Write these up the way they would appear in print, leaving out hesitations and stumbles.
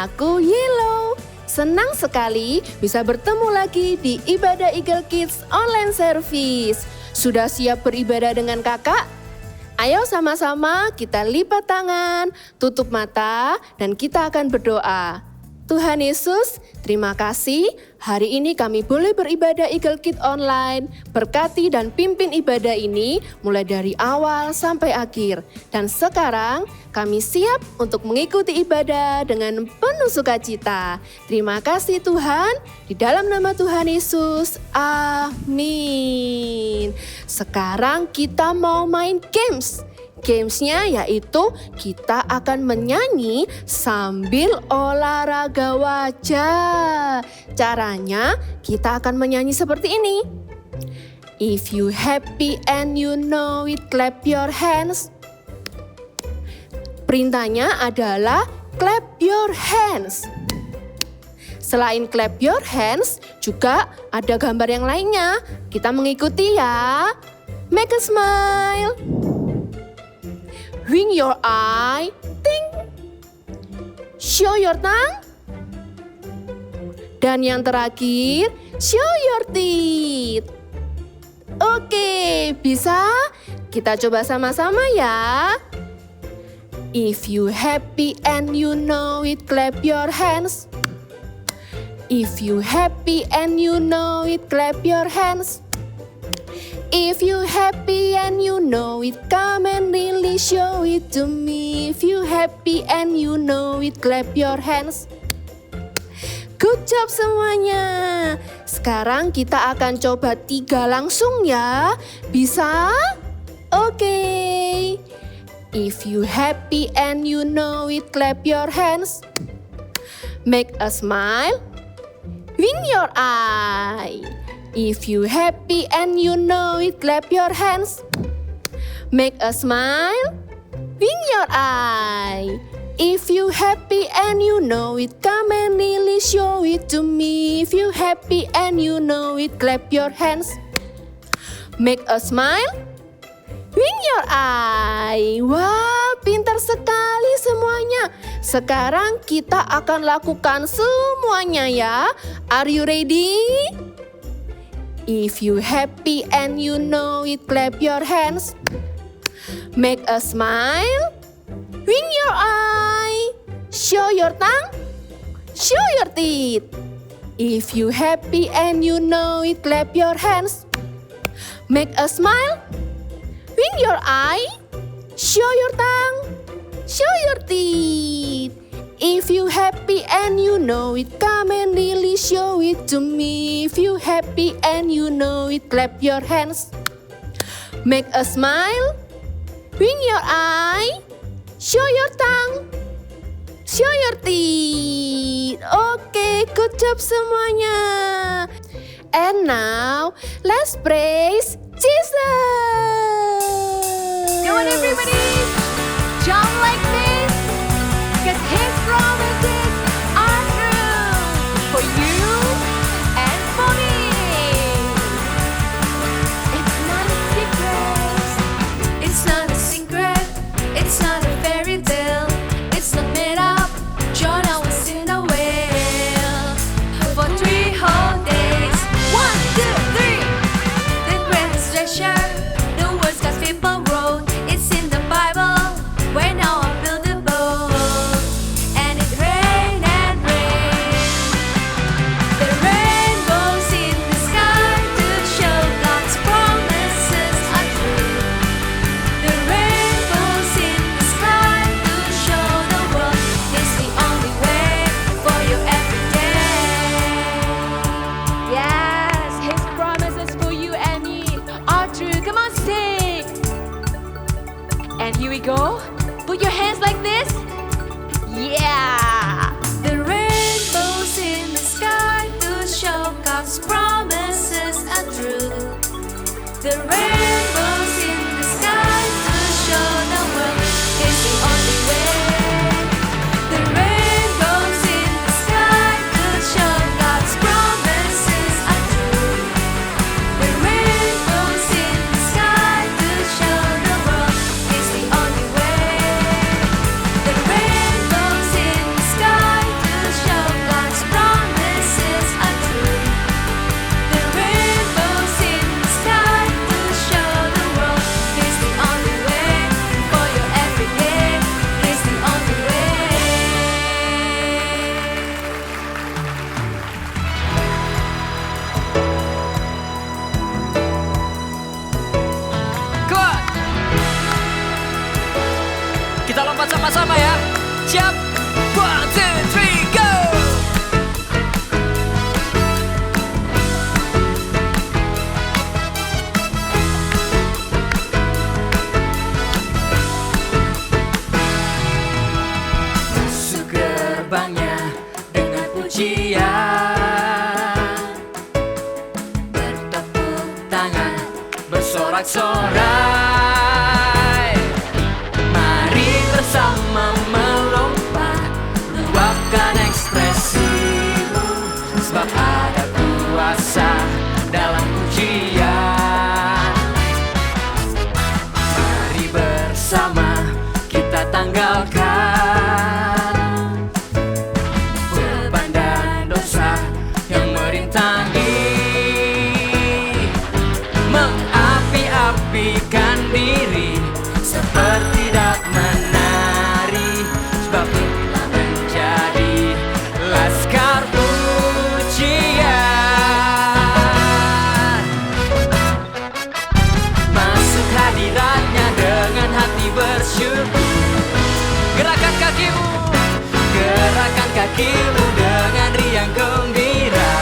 Aku Yellow. Senang sekali bisa bertemu lagi di Ibadah Eagle Kids Online Service. Sudah siap beribadah dengan kakak? Ayo sama-sama kita lipat tangan, tutup mata, dan kita akan berdoa. Tuhan Yesus, terima kasih hari ini kami boleh beribadah Eagle Kids Online. Berkati dan pimpin ibadah ini mulai dari awal sampai akhir. Dan sekarang kami siap untuk mengikuti ibadah dengan penuh sukacita. Terima kasih Tuhan, di dalam nama Tuhan Yesus, amin. Sekarang kita mau main games. Gamesnya yaitu kita akan menyanyi sambil olahraga wajah. Caranya kita akan menyanyi seperti ini. If you happy and you know it, clap your hands. Perintahnya adalah clap your hands. Selain clap your hands, juga ada gambar yang lainnya. Kita mengikuti ya. Make a smile. Wink your eye, ting. Show your tongue. Dan yang terakhir, show your teeth. Oke, bisa? Kita coba sama-sama ya. If you happy and you know it, clap your hands. If you happy and you know it, clap your hands. If you happy and you know it, come and really show it to me. If you happy and you know it, clap your hands. Good job semuanya. Sekarang kita akan coba 3 langsung ya. Bisa? Oke. If you happy and you know it, clap your hands. Make a smile. Wink your eye. If you happy and you know it, clap your hands. Make a smile. Wink your eye. If you happy and you know it, come and really show it to me. If you happy and you know it, clap your hands. Make a smile. Wink your eye. Wah, pintar sekali semuanya. Sekarang kita akan lakukan semuanya ya. Are you ready? If you happy and you know it, clap your hands. Make a smile. Wink your eye. Show your tongue. Show your teeth. If you happy and you know it, clap your hands. Make a smile. Wink your eye. Show your tongue. Show your teeth. If you happy and you know it, come and really show it to me. If you happy and you know it, clap your hands. Make a smile. Wink your eye. Show your tongue. Show your teeth. Oke, good job semuanya. And now, let's praise Jesus. Come on everybody, jump like this, because His promises are true for you and for me. It's not a secret, it's not a secret, it's not a fairy tale, it's not made up, Jonah was in a whale for 3 whole days. 1, 2, 3. The greatest treasure, the words God's people wrote, it's in the Bible, where now I build a boat, and it rained and rained. The rainbows in the sky to show God's promises are true. The rainbows in the sky to show the world it's the only way for you every day. Yes, His promises for you and me are true. Come on, sing. And here we go. Put your hands like this. Yeah. The rainbows in the sky to show God's promises are true. The rainbows in the sky to show the world is the only way. The rainbows in the sky to show God's promises are true. The rainbows in the sky to show the world is the only way. The rainbows in the sky to sorak-sorai. Mari bersama melompat, luapkan ekspresimu, sebab ada kuasa dalam pujian. Mari bersama kita tanggalkan beban dan dosa yang merintangi, mengapi-apikan diri seperti dak menari, sebab kita menjadi laskar pujian. Masuk hadiratnya dengan hati bersyukur. Gerakan kakimu dengan riang gembira,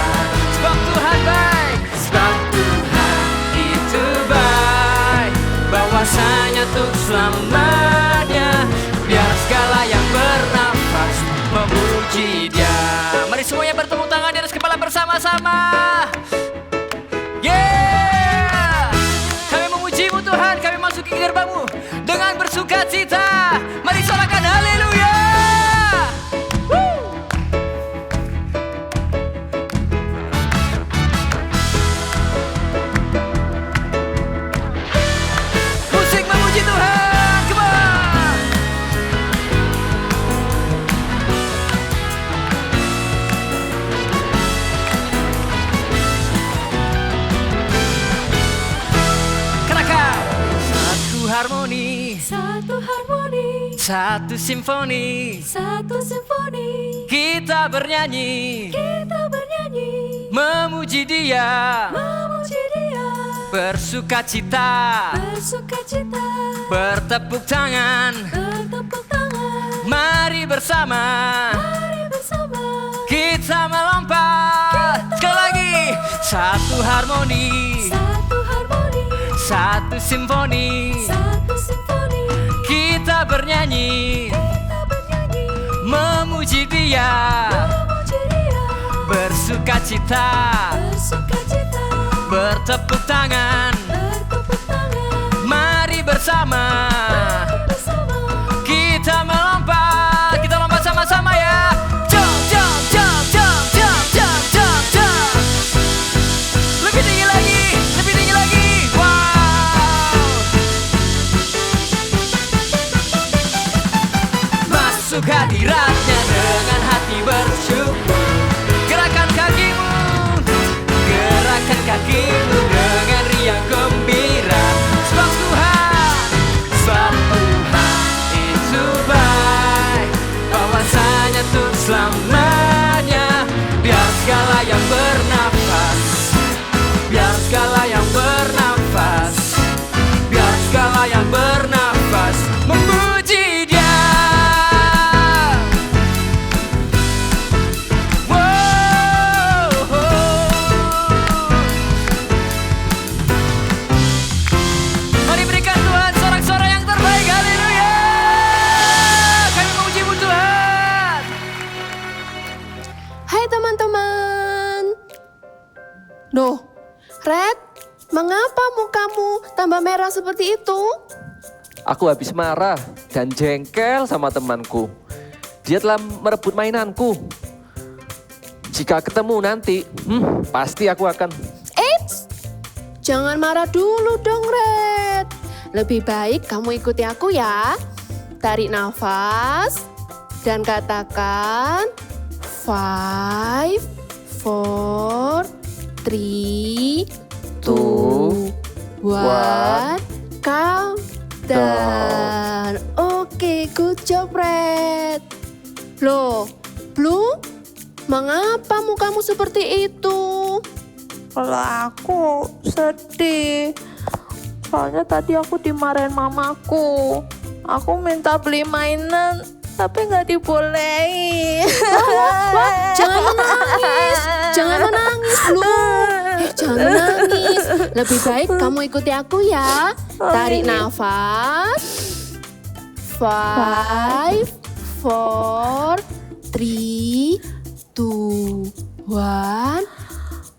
sebab Tuhan baik, sebab Tuhan itu baik, bahwasanya untuk selamanya. Biar segala yang bernafas memuji Dia. Mari semuanya bertepuk tangan di atas kepala bersama-sama. Yeah! Kami memuji-Mu Tuhan, kami masuki gerbang-Mu dengan bersuka cita. Mari sorakan haleluya. Musik memuji Tuhan, come on. Kerakan satu harmoni, Satu harmoni, satu simfoni, satu simfoni. kita bernyanyi, Kita bernyanyi, memuji Dia, memuji Dia, bersuka cita, bersuka cita, bertepuk tangan. bertepuk tangan. Mari bersama Mari bersama kita melompat. Sekali lagi, satu harmoni, satu harmoni, satu simfoni, satu simfoni. kita bernyanyi, Kita bernyanyi, memuji Dia, memuji Dia, bersuka cita, bersuka cita, bertepuk tangan. bertepuk tangan. Mari bersama Bersama kita melompat. Kita lompat sama-sama ya. Jump, jump, jump, jump, jump, jump, jump, jump. Lebih tinggi lagi, lebih tinggi lagi. Wow. Masuk hadiratnya dengan hati bersyukur. Gerakan kakimu dengan riang gembira, sebab Tuhan itu baik, bahwasanya untuk selamanya. Biar segala yang bernafas, biar segala yang bernafas, biar segala yang bernafas memuji Dia. Wow. Mari berikan Tuhan sorak-sorai yang terbaik. Haleluya. Kami memuji-Mu Tuhan. Hai teman-teman. Loh, Red, mengapa mukamu tambah merah seperti itu? Aku habis marah dan jengkel sama temanku. Dia telah merebut mainanku. Jika ketemu nanti, pasti aku akan... Eits, jangan marah dulu dong, Red. Lebih baik kamu ikuti aku ya. Tarik nafas dan katakan 5, 4, 3, 2, 1, countdown. Oke, good job, Red. Loh, Blue, mengapa mukamu seperti itu? Kalau aku sedih, soalnya tadi aku dimarahin mamaku. Aku minta beli mainan, tapi nggak dibolehin. Wah, jangan menangis, jangan menangis, Blue. Jangan menangis. Lebih baik kamu ikuti aku ya. Tarik nafas. 5, 4, 3, 2, 1,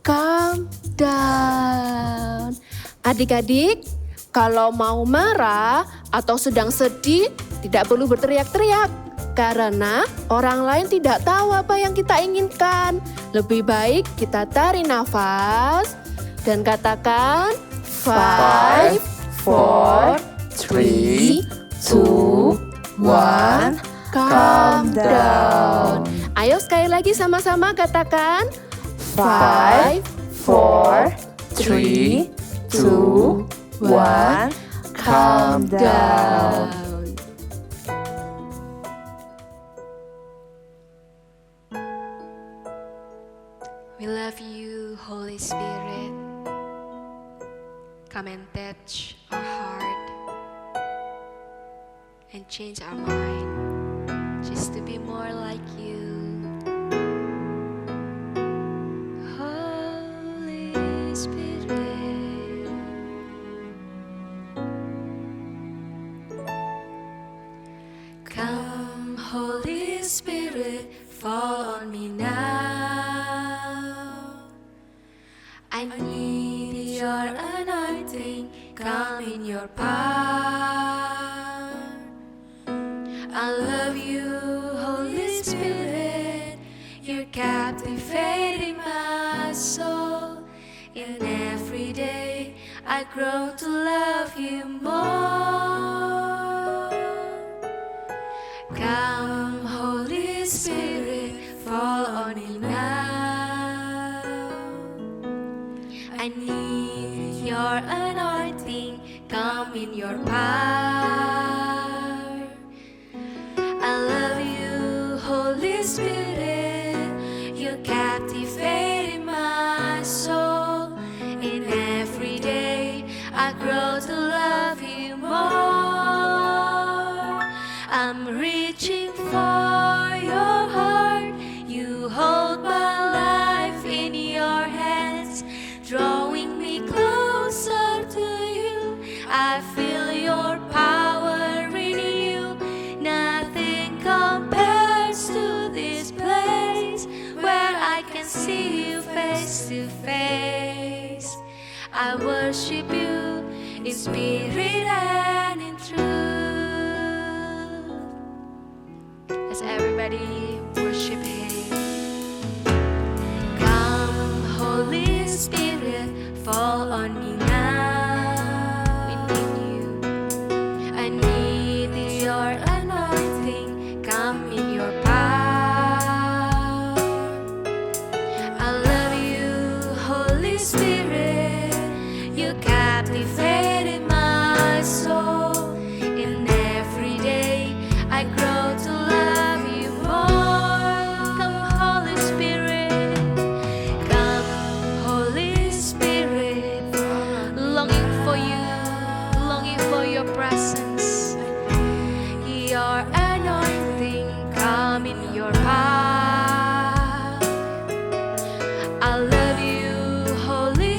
calm down. Adik-adik, Kalau mau marah atau sedang sedih, tidak perlu berteriak-teriak. Karena orang lain tidak tahu apa yang kita inginkan. Lebih baik kita tarik nafas dan katakan 5, 4, 3, 2, 1, calm down. Ayo sekali lagi sama-sama katakan 5, 4, 3, 2, 1, calm down. We love you, Holy Spirit. Come and touch our heart and change our mind just to be more like you. Holy Spirit. Come, Holy Spirit, fall on me now. I need your anointing, come in your power. I love you, Holy Spirit, you're captivating my soul. And every day I grow to love you more. Come, Holy Spirit, fall on me now. I need your anointing, come in your power. I love you, Holy Spirit, you captivating my soul. And every day I grow to love you more. I'm reaching for your heart, you hold my life in your hands, drawing me closer to you. I feel your power in you, nothing compares to this place where I can see you face to face. I worship you in spirit and in truth. Let's everybody worship him. Come, Holy Spirit, fall on me now. We need you. I need your anointing, come in your power. I love you, Holy Spirit, you captivated my soul. And every day I grow to love you more. Come, Holy Spirit, come, Holy Spirit, longing for you, longing for your presence. Your anointing, come in your power. I love you, Holy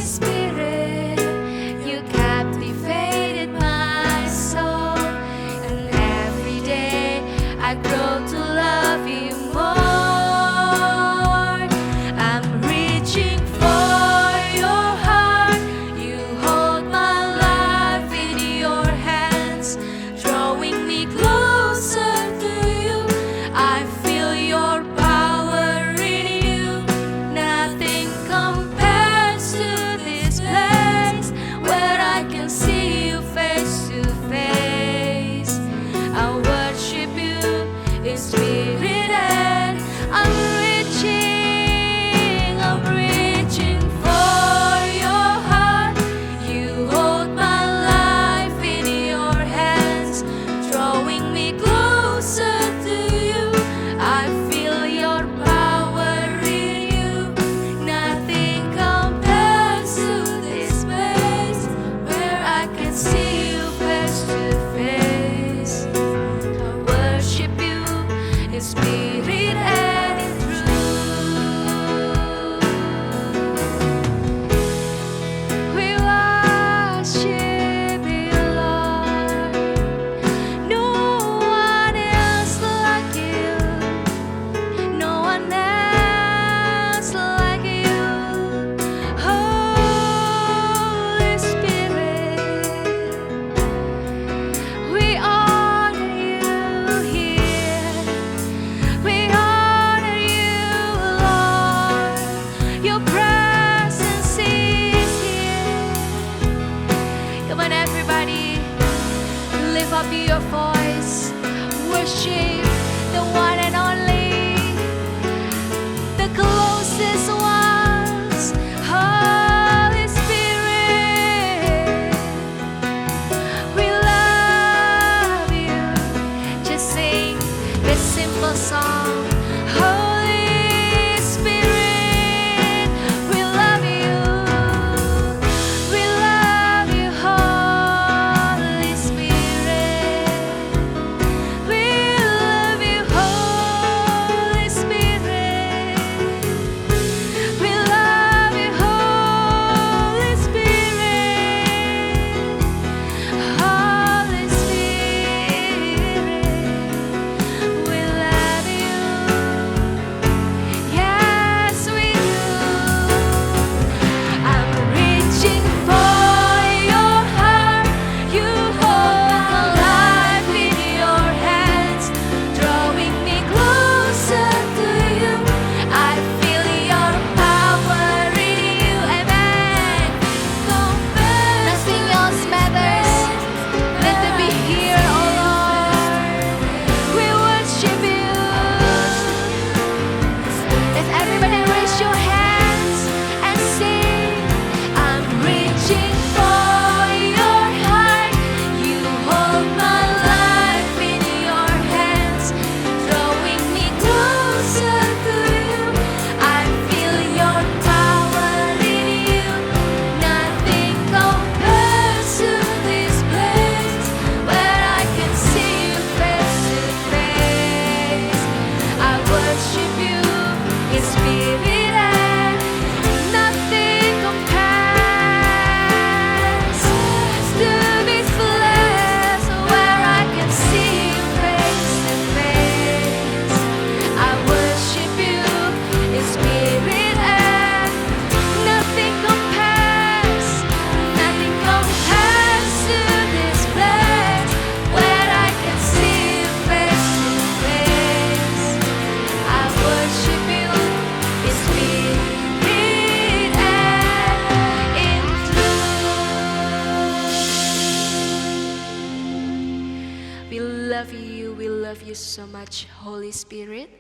love you so much, Holy Spirit.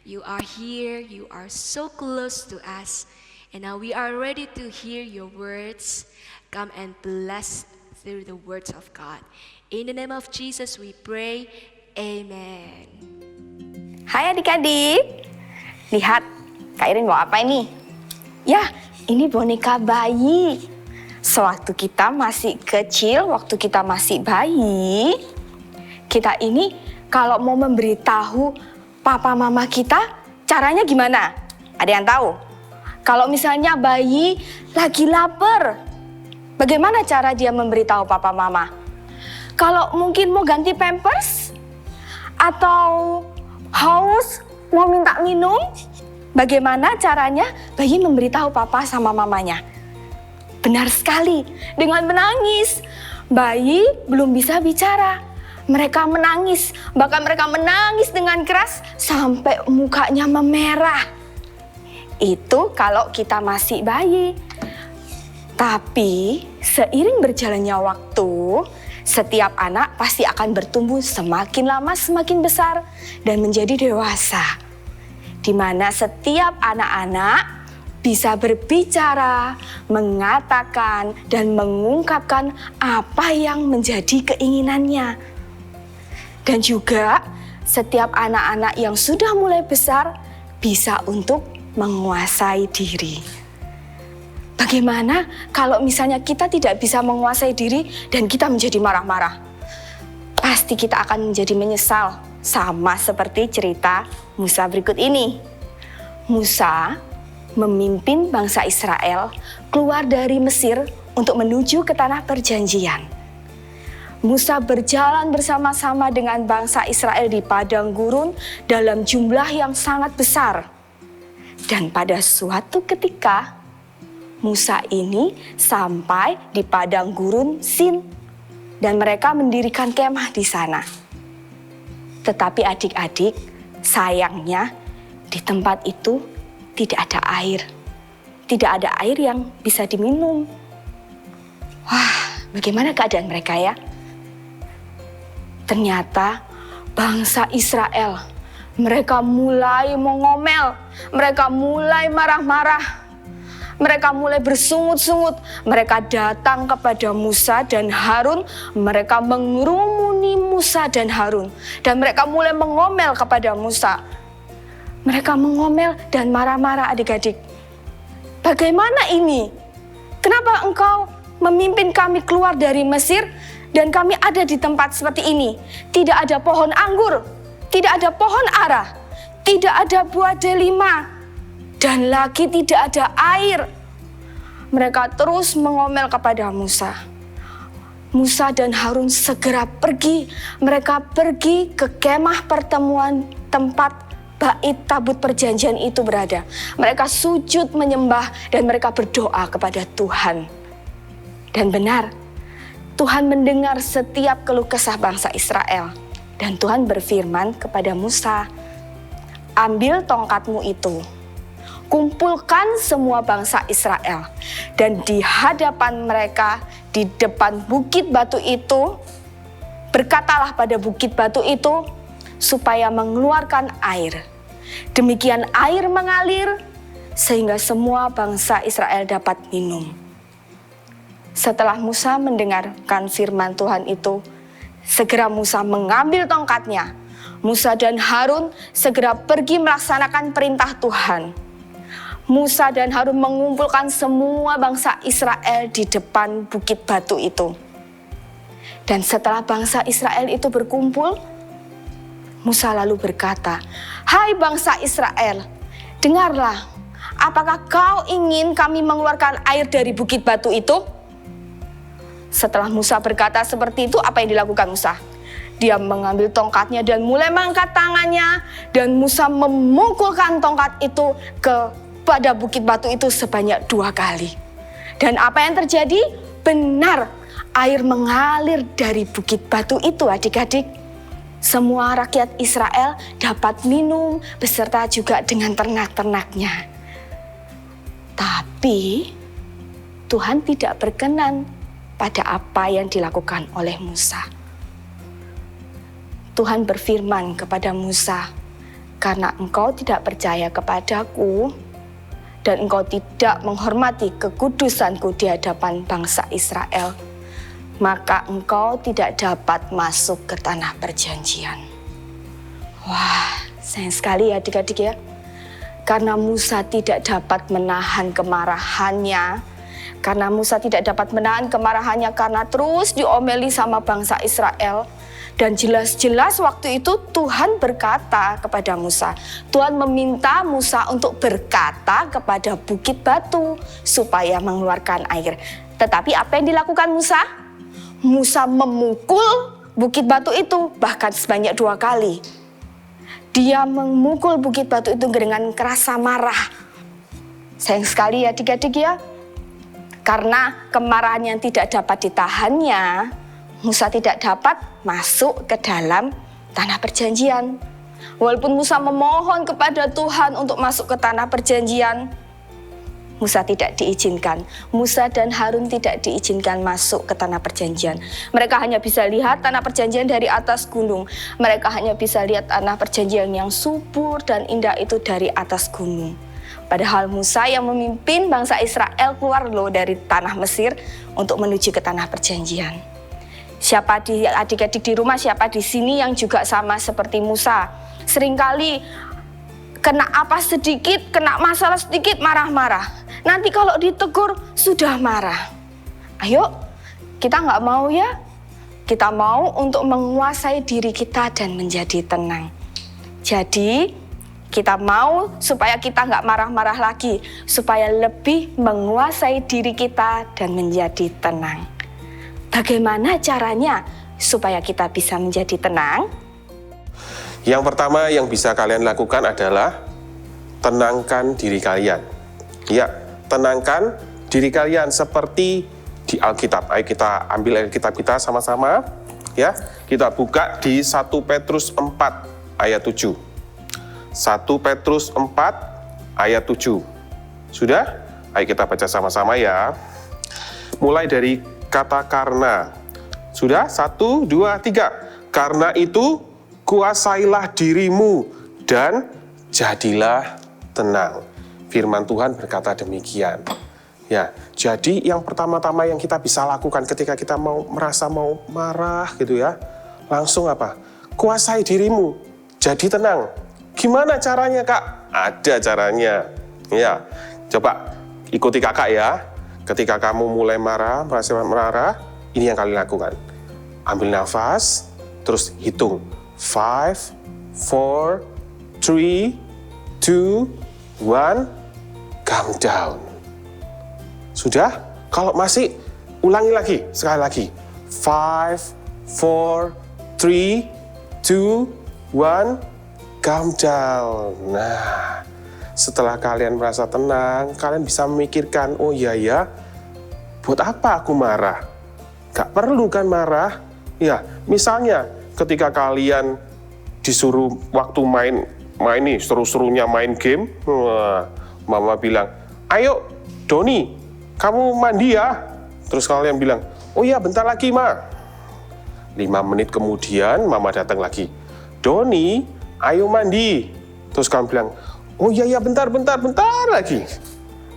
You are here, you are so close to us. And now we are ready to hear your words. Come and bless through the words of God. In the name of Jesus we pray, amen. Hai adik-adik, lihat Kak Irin bawa apa ini? Ya, ini boneka bayi. Sewaktu kita masih kecil, waktu kita masih bayi, kita ini kalau mau memberitahu papa mama kita, caranya gimana? Ada yang tahu? Kalau misalnya bayi lagi lapar, bagaimana cara dia memberitahu papa mama? Kalau mungkin mau ganti pampers atau haus mau minta minum, bagaimana caranya bayi memberitahu papa sama mamanya? Benar sekali, dengan menangis. Bayi belum bisa bicara. Mereka menangis, bahkan mereka menangis dengan keras sampai mukanya memerah. Itu kalau kita masih bayi. Tapi seiring berjalannya waktu, setiap anak pasti akan bertumbuh semakin lama semakin besar dan menjadi dewasa. Di mana setiap anak-anak bisa berbicara, mengatakan, dan mengungkapkan apa yang menjadi keinginannya. Dan juga setiap anak-anak yang sudah mulai besar bisa untuk menguasai diri. Bagaimana kalau misalnya kita tidak bisa menguasai diri dan kita menjadi marah-marah? Pasti kita akan menjadi menyesal, sama seperti cerita Musa berikut ini. Musa memimpin bangsa Israel keluar dari Mesir untuk menuju ke tanah perjanjian. Musa berjalan bersama-sama dengan bangsa Israel di padang gurun dalam jumlah yang sangat besar. Dan pada suatu ketika, Musa ini sampai di padang gurun Sin dan mereka mendirikan kemah di sana. Tetapi adik-adik, sayangnya di tempat itu tidak ada air. Tidak ada air yang bisa diminum. Wah, bagaimana keadaan mereka ya? Ternyata bangsa Israel, mereka mulai mengomel, mereka mulai marah-marah. Mereka mulai bersungut-sungut, mereka datang kepada Musa dan Harun, mereka mengerumuni Musa dan Harun. Dan mereka mulai mengomel kepada Musa. Mereka mengomel dan marah-marah adik-adik. Bagaimana ini? Kenapa engkau memimpin kami keluar dari Mesir dan kami ada di tempat seperti ini? Tidak ada pohon anggur, tidak ada pohon ara, tidak ada buah delima. Dan lagi tidak ada air. Mereka terus mengomel kepada Musa. Musa dan Harun segera pergi. Mereka pergi ke kemah pertemuan tempat bait tabut perjanjian itu berada. Mereka sujud menyembah dan mereka berdoa kepada Tuhan. Dan benar, Tuhan mendengar setiap keluh kesah bangsa Israel. Dan Tuhan berfirman kepada Musa, ambil tongkatmu itu. Kumpulkan semua bangsa Israel dan di hadapan mereka di depan bukit batu itu, berkatalah pada bukit batu itu supaya mengeluarkan air. Demikian air mengalir sehingga semua bangsa Israel dapat minum. Setelah Musa mendengarkan firman Tuhan itu, segera Musa mengambil tongkatnya. Musa dan Harun segera pergi melaksanakan perintah Tuhan. Musa dan Harun mengumpulkan semua bangsa Israel di depan bukit batu itu. Dan setelah bangsa Israel itu berkumpul, Musa lalu berkata, hai bangsa Israel, dengarlah, apakah kau ingin kami mengeluarkan air dari bukit batu itu? Setelah Musa berkata seperti itu, apa yang dilakukan Musa? Dia mengambil tongkatnya dan mulai mengangkat tangannya, dan Musa memukulkan tongkat itu pada bukit batu itu sebanyak 2 kali. Dan apa yang terjadi? Benar, air mengalir dari bukit batu itu adik-adik. Semua rakyat Israel dapat minum beserta juga dengan ternak-ternaknya. Tapi Tuhan tidak berkenan pada apa yang dilakukan oleh Musa. Tuhan berfirman kepada Musa, "Karena engkau tidak percaya kepadaku dan engkau tidak menghormati kekudusanku di hadapan bangsa Israel, maka engkau tidak dapat masuk ke tanah perjanjian." Wah, sayang sekali ya adik-adik ya. Karena Musa tidak dapat menahan kemarahannya, karena terus diomeli sama bangsa Israel. Dan jelas-jelas waktu itu Tuhan berkata kepada Musa. Tuhan meminta Musa untuk berkata kepada bukit batu supaya mengeluarkan air. Tetapi apa yang dilakukan Musa? Musa memukul bukit batu itu bahkan sebanyak 2 kali. Dia memukul bukit batu itu dengan kerasa marah. Sayang sekali ya adik-adik ya. Karena kemarahan yang tidak dapat ditahannya, Musa tidak dapat masuk ke dalam tanah perjanjian. Walaupun Musa memohon kepada Tuhan untuk masuk ke tanah perjanjian, Musa tidak diizinkan. Musa dan Harun tidak diizinkan masuk ke tanah perjanjian. Mereka hanya bisa lihat tanah perjanjian dari atas gunung. Mereka hanya bisa lihat tanah perjanjian yang subur dan indah itu dari atas gunung. Padahal Musa yang memimpin bangsa Israel keluar loh dari tanah Mesir untuk menuju ke tanah perjanjian. Siapa di adik-adik di rumah, siapa di sini yang juga sama seperti Musa? Seringkali kena apa sedikit, kena masalah sedikit marah-marah. Nanti kalau ditegur sudah marah. Ayo, kita nggak mau ya? Kita mau untuk menguasai diri kita dan menjadi tenang. Jadi kita mau supaya kita nggak marah-marah lagi, supaya lebih menguasai diri kita dan menjadi tenang. Bagaimana caranya supaya kita bisa menjadi tenang? Yang pertama yang bisa kalian lakukan adalah tenangkan diri kalian. Ya, tenangkan diri kalian seperti di Alkitab. Ayo kita ambil Alkitab kita sama-sama. Ya, kita buka di 1 Petrus 4 ayat 7. 1 Petrus 4 ayat 7. Sudah? Ayo kita baca sama-sama ya. Mulai dari kata karena. Sudah? 1, 2, 3. Karena itu kuasailah dirimu dan jadilah tenang. Firman Tuhan berkata demikian. Ya, jadi yang pertama-tama yang kita bisa lakukan ketika kita merasa mau marah gitu ya, langsung apa? Kuasai dirimu, jadi tenang. Gimana caranya Kak? Ada caranya. Ya, coba ikuti kakak ya. Ketika kamu mulai marah, merasa marah, ini yang kalian lakukan. Ambil nafas, terus hitung. 5, 4, 3, 2, 1, calm down. Sudah? Kalau masih, ulangi lagi, sekali lagi. 5, 4, 3, 2, 1, calm down. Nah, setelah kalian merasa tenang, kalian bisa memikirkan, oh iya ya, buat apa aku marah? Gak perlu kan marah? Ya, misalnya ketika kalian disuruh waktu main nih, seru-serunya main game, mama bilang, ayo Doni, kamu mandi ya? Terus kalian bilang, oh iya bentar lagi Ma. 5 menit kemudian mama datang lagi, Doni, ayo mandi. Terus kamu bilang, oh iya bentar lagi.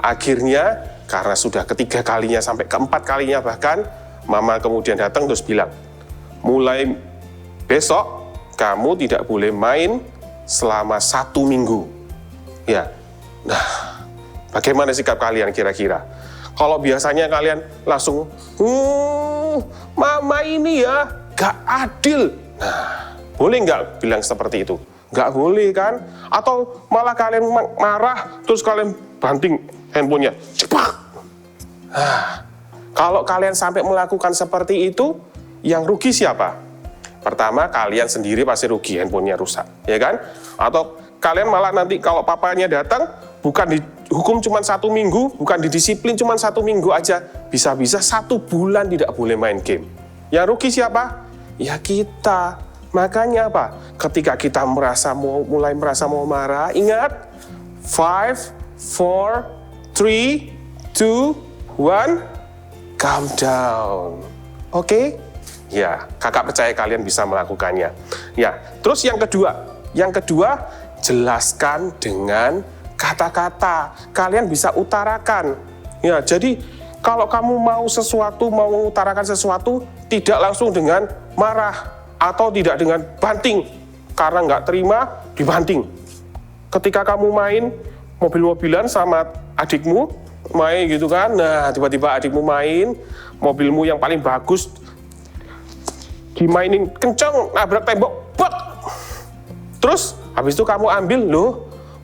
Akhirnya karena sudah ketiga kalinya sampai keempat kalinya bahkan, mama kemudian datang terus bilang, mulai besok kamu tidak boleh main selama 1 minggu. Ya, nah bagaimana sikap kalian kira-kira? Kalau biasanya kalian langsung, mama ini ya gak adil. Nah, boleh nggak bilang seperti itu? Nggak boleh kan? Atau malah kalian marah, terus kalian banting handphonenya. Cepak! Nah, kalau kalian sampai melakukan seperti itu, yang rugi siapa? Pertama, kalian sendiri pasti rugi, handphonenya rusak, ya kan? Atau kalian malah nanti kalau papanya datang, bukan dihukum cuma 1 minggu, bukan didisiplin cuma 1 minggu aja, bisa-bisa 1 bulan tidak boleh main game. Yang rugi siapa? Ya kita. Makanya apa? Ketika kita mulai merasa mau marah, ingat 5, 4, 3, 2, 1, calm down. Oke? Ya, kakak percaya kalian bisa melakukannya. Ya, terus yang kedua, jelaskan dengan kata-kata. Kalian bisa utarakan. Ya, jadi kalau kamu mau mengutarakan sesuatu, tidak langsung dengan marah atau tidak dengan banting. Karena nggak terima, dibanting. Ketika kamu main mobil-mobilan sama adikmu, main gitu kan, nah tiba-tiba adikmu main, mobilmu yang paling bagus, dimainin kenceng, nabrak tembok, bak. Terus habis itu kamu ambil, loh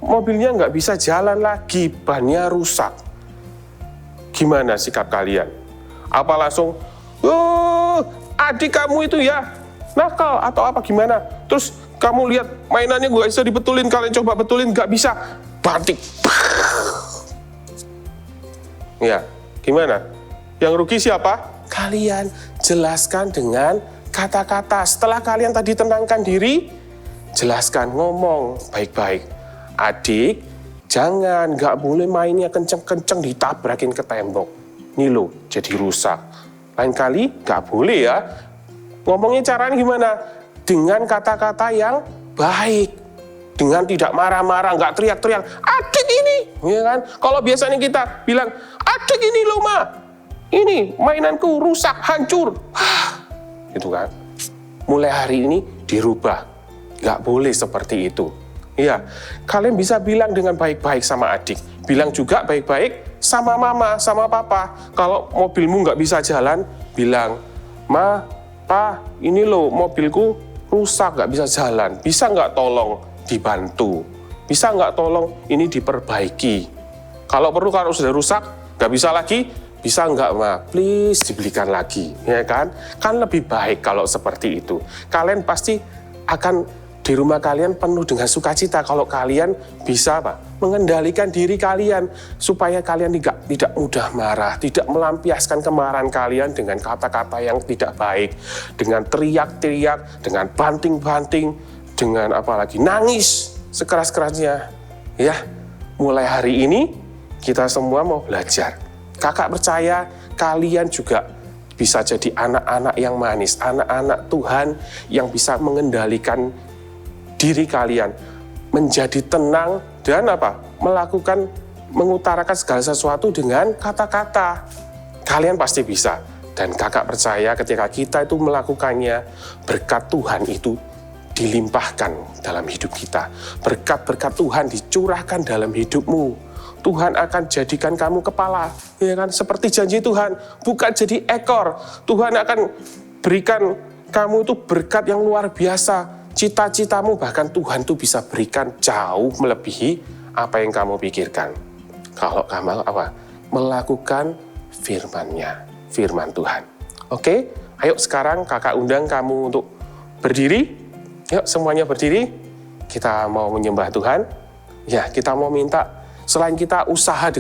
mobilnya nggak bisa jalan lagi, bannya rusak. Gimana sikap kalian? Apa langsung, oh adik kamu itu ya nakal atau apa gimana? Terus kamu lihat mainannya nggak bisa dibetulin, kalian coba betulin nggak bisa, banting. Ya, gimana? Yang rugi siapa? Kalian. Jelaskan dengan kata-kata. Setelah kalian tadi tenangkan diri, jelaskan, ngomong baik-baik. Adik, jangan, nggak boleh mainnya kenceng-kenceng ditabrakin ke tembok. Ini loh, jadi rusak. Lain kali, nggak boleh ya. Ngomongnya caranya gimana? Dengan kata-kata yang baik. Dengan tidak marah-marah, nggak teriak-teriak, adik ini, ya kan? Kalau biasanya kita bilang, adik ini loh ma, ini mainanku rusak, hancur, gitu kan? Mulai hari ini dirubah, nggak boleh seperti itu. Iya, kalian bisa bilang dengan baik-baik sama adik, bilang juga baik-baik sama mama, sama papa. Kalau mobilmu nggak bisa jalan, bilang, ma, pa, ini loh mobilku rusak, nggak bisa jalan, bisa nggak tolong dibantu, bisa nggak tolong ini diperbaiki. Kalau perlu, kalau sudah rusak nggak bisa lagi, bisa nggak ma, please dibelikan lagi, ya kan? Kan lebih baik kalau seperti itu. Kalian pasti akan di rumah kalian penuh dengan sukacita kalau kalian bisa mengendalikan diri kalian supaya kalian tidak mudah marah, tidak melampiaskan kemarahan kalian dengan kata-kata yang tidak baik, dengan teriak-teriak, dengan banting-banting, dengan apalagi nangis sekeras-kerasnya. Ya, mulai hari ini kita semua mau belajar. Kakak percaya kalian juga bisa jadi anak-anak yang manis, anak-anak Tuhan yang bisa mengendalikan diri kalian, menjadi tenang dan mengutarakan segala sesuatu dengan kata-kata. Kalian pasti bisa. Dan kakak percaya ketika kita itu melakukannya, berkat Tuhan itu dilimpahkan dalam hidup kita. Berkat-berkat Tuhan dicurahkan dalam hidupmu. Tuhan akan jadikan kamu kepala, ya kan? Seperti janji Tuhan, bukan jadi ekor. Tuhan akan berikan kamu itu berkat yang luar biasa. Cita-citamu bahkan Tuhan tuh bisa berikan jauh melebihi apa yang kamu pikirkan. Kalau kamu melakukan firman-Nya, firman Tuhan. Oke, ayo sekarang kakak undang kamu untuk berdiri. Yuk semuanya berdiri, kita mau menyembah Tuhan. Ya, kita mau minta, selain kita usaha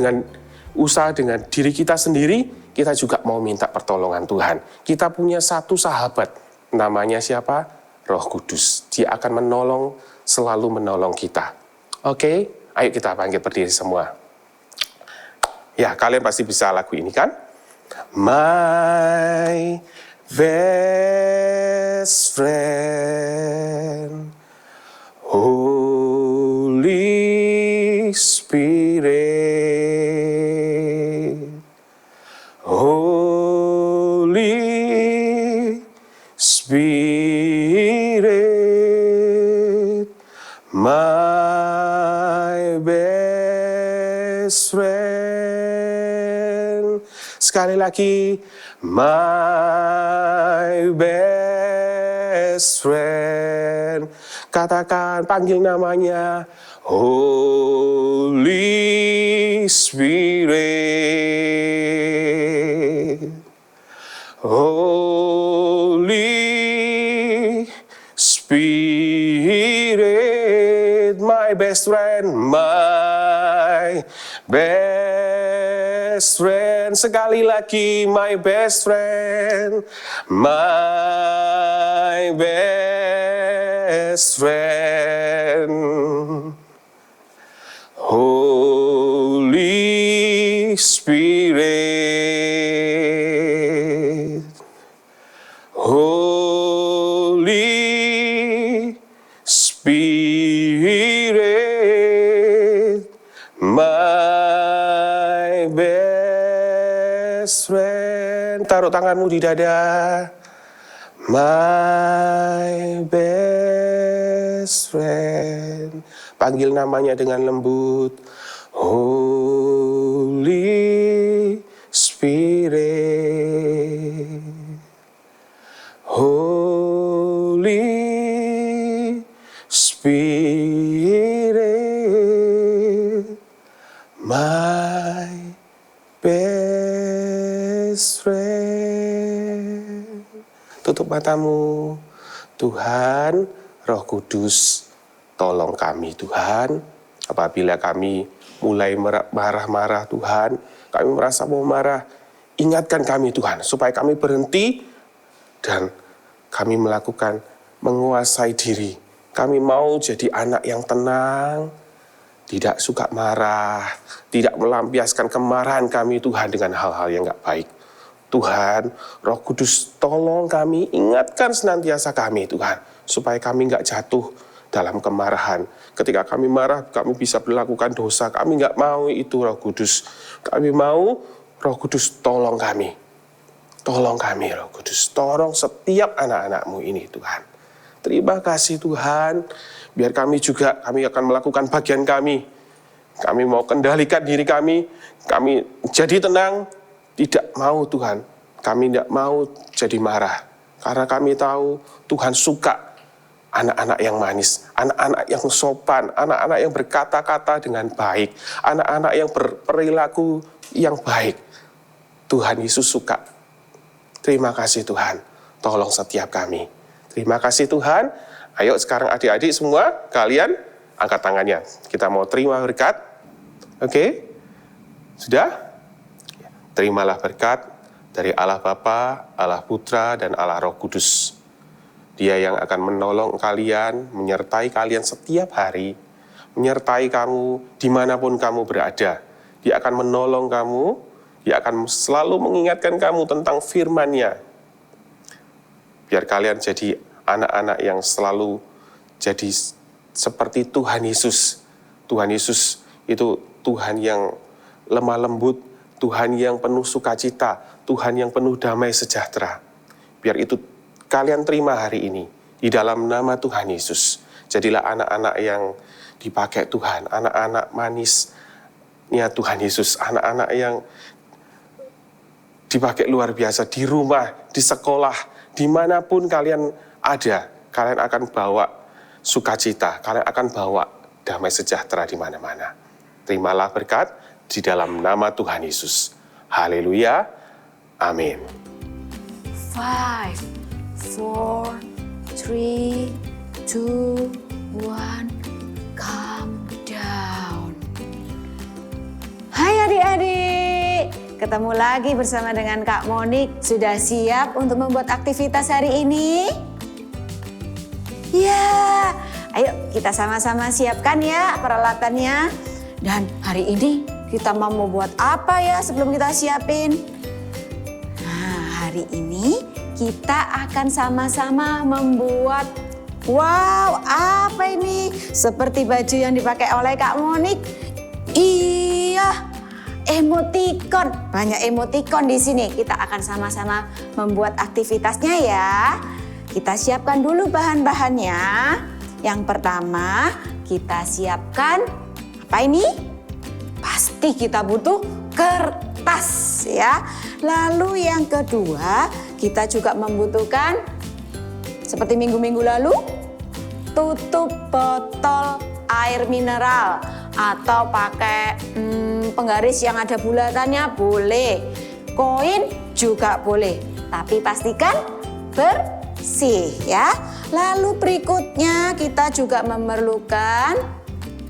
dengan diri kita sendiri, kita juga mau minta pertolongan Tuhan. Kita punya satu sahabat, namanya siapa? Roh Kudus. Dia akan selalu menolong kita. Oke, ayo kita bangkit berdiri semua. Ya, kalian pasti bisa lagu ini kan? My best friend, Holy Spirit, Holy Spirit, my best friend. Sekali lagi, my best friend. Katakan, panggil namanya, Holy Spirit, Holy Spirit, my best friend, my best friend. Sekali lagi, my best friend, my best friend, Holy Spirit, Holy best friend. Taruh tanganmu di dada. My best friend. Panggil namanya dengan lembut. Holy Spirit. Holy Spirit. My best friend. Tutup matamu. Tuhan, Roh Kudus, tolong kami Tuhan. Apabila kami mulai marah-marah Tuhan, kami merasa mau marah, ingatkan kami Tuhan, supaya kami berhenti dan kami menguasai diri. Kami mau jadi anak yang tenang, tidak suka marah, tidak melampiaskan kemarahan kami Tuhan dengan hal-hal yang gak baik. Tuhan, Roh Kudus tolong kami, ingatkan senantiasa kami Tuhan, supaya kami gak jatuh dalam kemarahan. Ketika kami marah, kami bisa melakukan dosa. Kami gak mau itu Roh Kudus. Kami mau Roh Kudus tolong kami. Tolong kami Roh Kudus. Tolong setiap anak-anak-Mu ini Tuhan. Terima kasih Tuhan. Biar kami akan melakukan bagian kami. Kami mau kendalikan diri kami. Kami jadi tenang. Tidak mau Tuhan. Kami tidak mau jadi marah. Karena kami tahu Tuhan suka anak-anak yang manis, anak-anak yang sopan, anak-anak yang berkata-kata dengan baik, anak-anak yang berperilaku yang baik. Tuhan Yesus suka. Terima kasih Tuhan, tolong setiap kami. Terima kasih Tuhan. Ayo sekarang adik-adik semua, kalian angkat tangannya. Kita mau terima berkat. Oke? Sudah? Terimalah berkat dari Allah Bapa, Allah Putra, dan Allah Roh Kudus. Dia yang akan menolong kalian, menyertai kalian setiap hari, menyertai kamu dimanapun kamu berada. Dia akan menolong kamu, dia akan selalu mengingatkan kamu tentang firman-Nya. Biar kalian jadi anak-anak yang selalu jadi seperti Tuhan Yesus. Tuhan Yesus itu Tuhan yang lemah lembut, Tuhan yang penuh sukacita, Tuhan yang penuh damai sejahtera. Biar itu kalian terima hari ini, di dalam nama Tuhan Yesus. Jadilah anak-anak yang dipakai Tuhan, anak-anak manisnya Tuhan Yesus, anak-anak yang dipakai luar biasa, di rumah, di sekolah, dimanapun kalian ada, kalian akan bawa sukacita, kalian akan bawa damai sejahtera di mana-mana. Terimalah berkat di dalam nama Tuhan Yesus. Haleluya, amin. 5, 4, 3, 2, 1, calm down. Hai adik-adik, ketemu lagi bersama dengan Kak Monik. Sudah siap untuk membuat aktivitas hari ini? Ya, ayo kita sama-sama siapkan ya peralatannya. Dan hari ini kita mau buat apa ya sebelum kita siapin? Nah, hari ini kita akan sama-sama membuat, wow, apa ini? Seperti baju yang dipakai oleh Kak Monik. Iya, emoticon. Banyak emoticon di sini. Kita akan sama-sama membuat aktivitasnya ya. Kita siapkan dulu bahan-bahannya. Yang pertama, kita siapkan apa ini? Pasti kita butuh kertas ya. Lalu yang kedua, kita juga membutuhkan seperti minggu-minggu lalu, tutup botol air mineral atau pakai penggaris yang ada bulatannya boleh. Koin juga boleh, tapi pastikan bersih ya. Lalu berikutnya kita juga memerlukan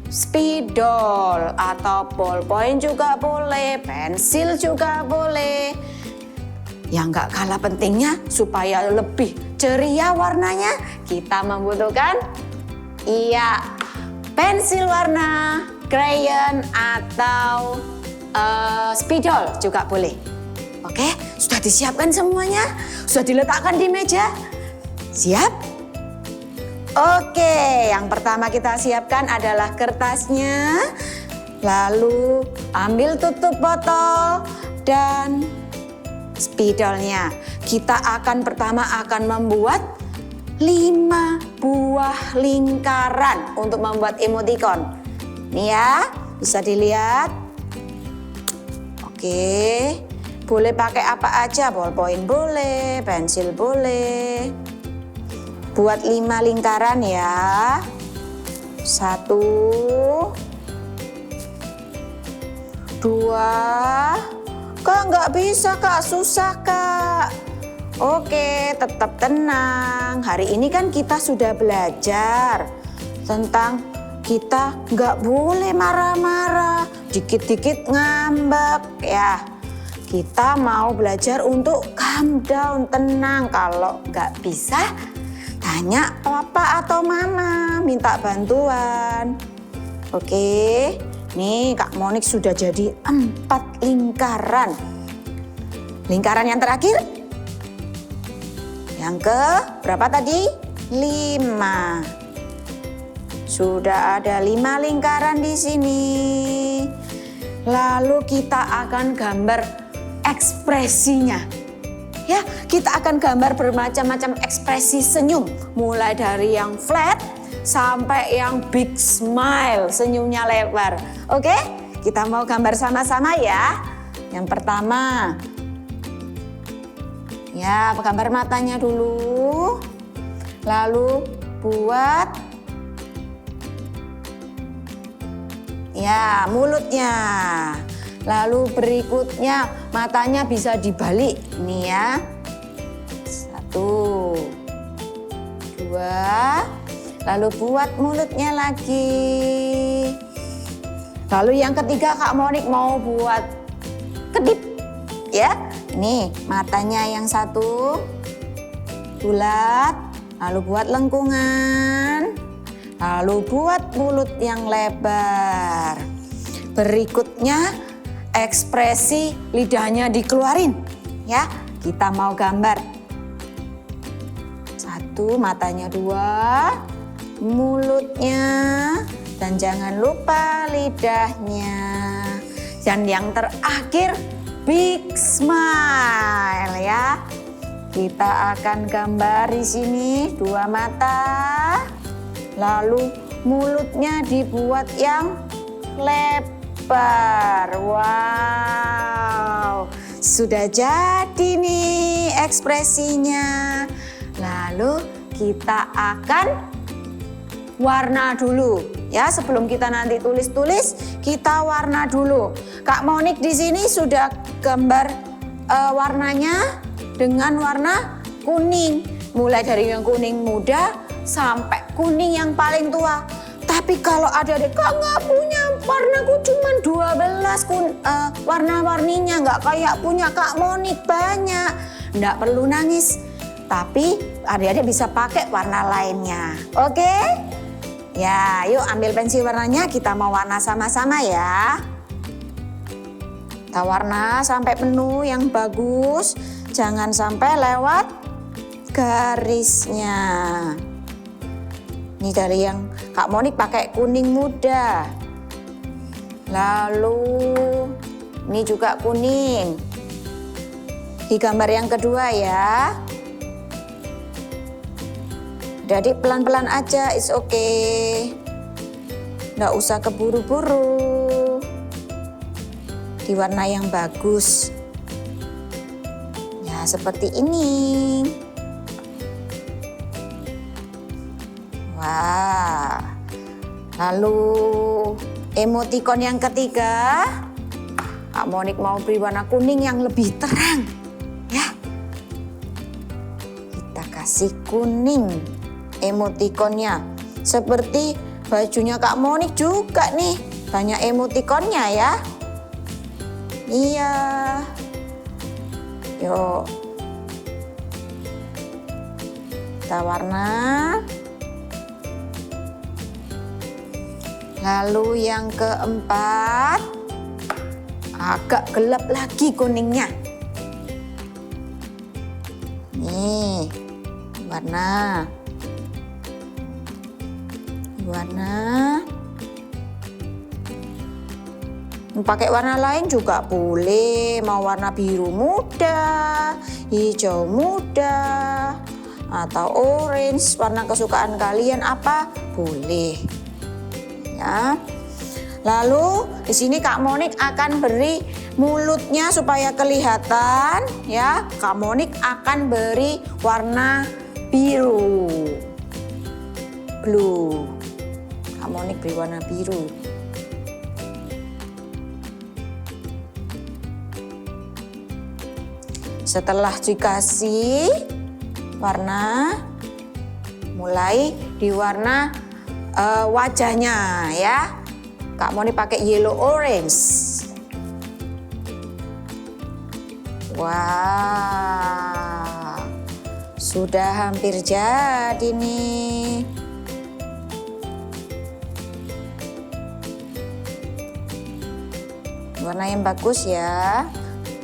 spidol atau ballpoint juga boleh, pensil juga boleh. Yang gak kalah pentingnya supaya lebih ceria warnanya, kita membutuhkan pensil warna, crayon atau spidol juga boleh. Oke, sudah disiapkan semuanya? Sudah diletakkan di meja? Siap? Oke, yang pertama kita siapkan adalah kertasnya. Lalu ambil tutup botol dan spidolnya. Kita pertama akan membuat 5 buah lingkaran untuk membuat emoticon. Nih ya, bisa dilihat. Oke, boleh pakai apa aja, ballpoint boleh, pensil boleh. Buat 5 lingkaran ya. 1, 2. Kak nggak bisa Kak, susah Kak. Oke, tetap tenang. Hari ini kan kita sudah belajar tentang kita nggak boleh marah-marah, dikit-dikit ngambek ya. Kita mau belajar untuk calm down, tenang. Kalau nggak bisa, tanya papa atau mama, minta bantuan. Oke, nih Kak Monik sudah jadi 4 lingkaran. Lingkaran yang terakhir? Yang ke berapa tadi? 5. Sudah ada 5 lingkaran di sini. Lalu kita akan gambar ekspresinya. Ya, kita akan gambar bermacam-macam ekspresi senyum. Mulai dari yang flat sampai yang big smile, senyumnya lebar. Oke, kita mau gambar sama-sama ya. Yang pertama, ya, gambar matanya dulu. Lalu buat ya mulutnya. Lalu berikutnya matanya bisa dibalik. Nih ya. 1, 2. Lalu buat mulutnya lagi. Lalu yang ketiga Kak Monik mau buat kedip. Ya. Nih matanya yang 1 bulat. Lalu buat lengkungan. Lalu buat mulut yang lebar. Berikutnya ekspresi lidahnya dikeluarin. Ya, kita mau gambar. 1, matanya 2, mulutnya, dan jangan lupa lidahnya. Dan yang terakhir big smile ya. Kita akan gambar di sini 2 mata. Lalu mulutnya dibuat yang lebar. Wow, sudah jadi nih ekspresinya. Lalu kita akan warna dulu ya. Sebelum kita nanti tulis-tulis, kita warna dulu. Kak Monik di sini sudah gambar warnanya dengan warna kuning. Mulai dari yang kuning muda sampai kuning yang paling tua. Tapi kalau adik-adik Kak nggak punya, warnaku cuma 12 warna-warninya, nggak kayak punya Kak Monik banyak. Nggak perlu nangis, tapi adik-adik bisa pakai warna lainnya. Oke? Ya, yuk ambil pensil warnanya, kita mau warna sama-sama ya. Kita warna sampai penuh yang bagus, jangan sampai lewat garisnya. Ini dari yang Kak Monik pakai kuning muda. Lalu ini juga kuning. Di gambar yang kedua ya. Jadi pelan-pelan aja, it's okay. Nggak usah keburu-buru. Di warna yang bagus. Ya seperti ini. Wah, lalu emoticon yang ketiga, Kak Monik mau beri warna kuning yang lebih terang, ya. Kita kasih kuning emoticonnya, seperti bajunya Kak Monik juga nih, banyak emoticonnya ya. Iya, yuk kita warna. Lalu yang keempat, agak gelap lagi kuningnya. Nih, warna. Pakai warna lain juga boleh, mau warna biru muda, hijau muda, atau orange, warna kesukaan kalian apa boleh. Ya. Lalu di sini Kak Monik akan beri mulutnya supaya kelihatan, ya. Kak Monik akan beri warna biru, blue. Kak Monik beri warna biru. Setelah dikasih warna, mulai di warna wajahnya ya. Kak Moni pakai yellow orange. Wah, sudah hampir jadi nih. Warna yang bagus ya.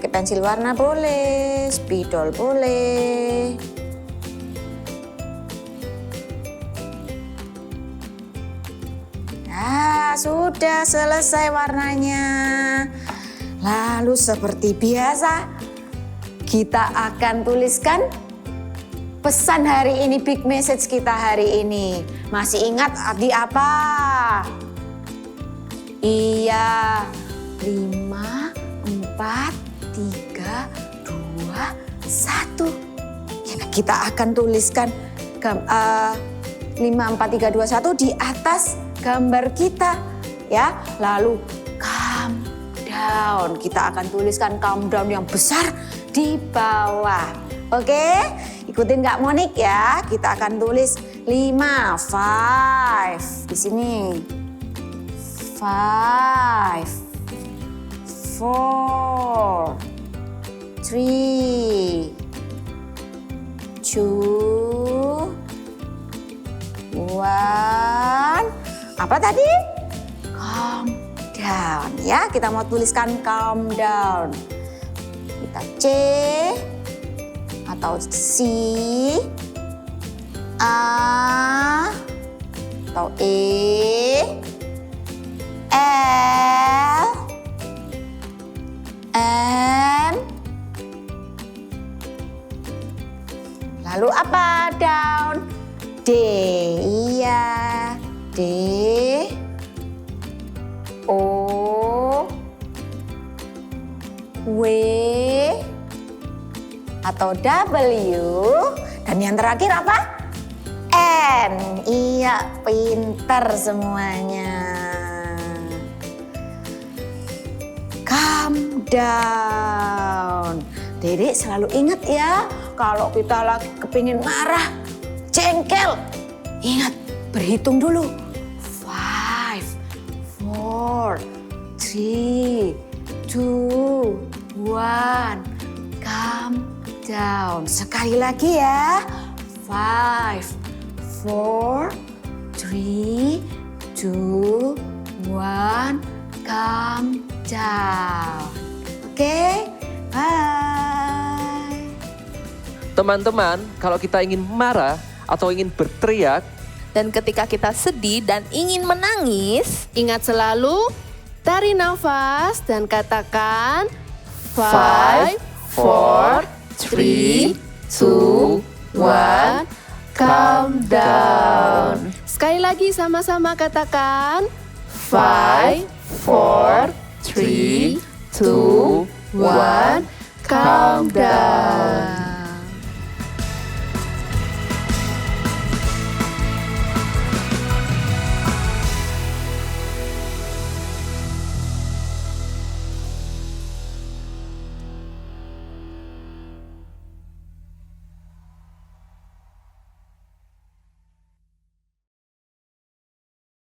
Pakai pensil warna boleh, spidol boleh. Nah, sudah selesai warnanya. Lalu seperti biasa, kita akan tuliskan pesan hari ini, big message kita hari ini. Masih ingat di apa? Iya, 5, 4, 3, 2, 1. Kita akan tuliskan 5, 4, 3, 2, 1 di atas gambar kita ya. Lalu calm down. Kita akan tuliskan calm down yang besar di bawah. Oke? Ikutin Kak Monik ya. Kita akan tulis 5, 5 di sini. 5, 4, 3, 2, 1. Apa tadi? Calm down ya. Kita mau tuliskan calm down. Kita C atau C, A atau E, L, M. Lalu apa? Down. D. Iya. D. O. W. Atau W. Dan yang terakhir apa? N. Iya, pinter semuanya. Calm down. Dedek selalu ingat ya, kalau kita lagi kepingin marah, jengkel, ingat berhitung dulu. 5, 4, 3, 2, 1. Calm down. Sekali lagi ya. 5, 4, 3, 2, 1. Calm down. Oke? Bye. Teman-teman, kalau kita ingin marah atau ingin berteriak, Dan ketika kita sedih dan ingin menangis, ingat selalu tarik nafas dan katakan 5, 4, 3, 2, 1, calm down. Sekali lagi sama-sama katakan 5, 4, 3, 2, 1, calm down.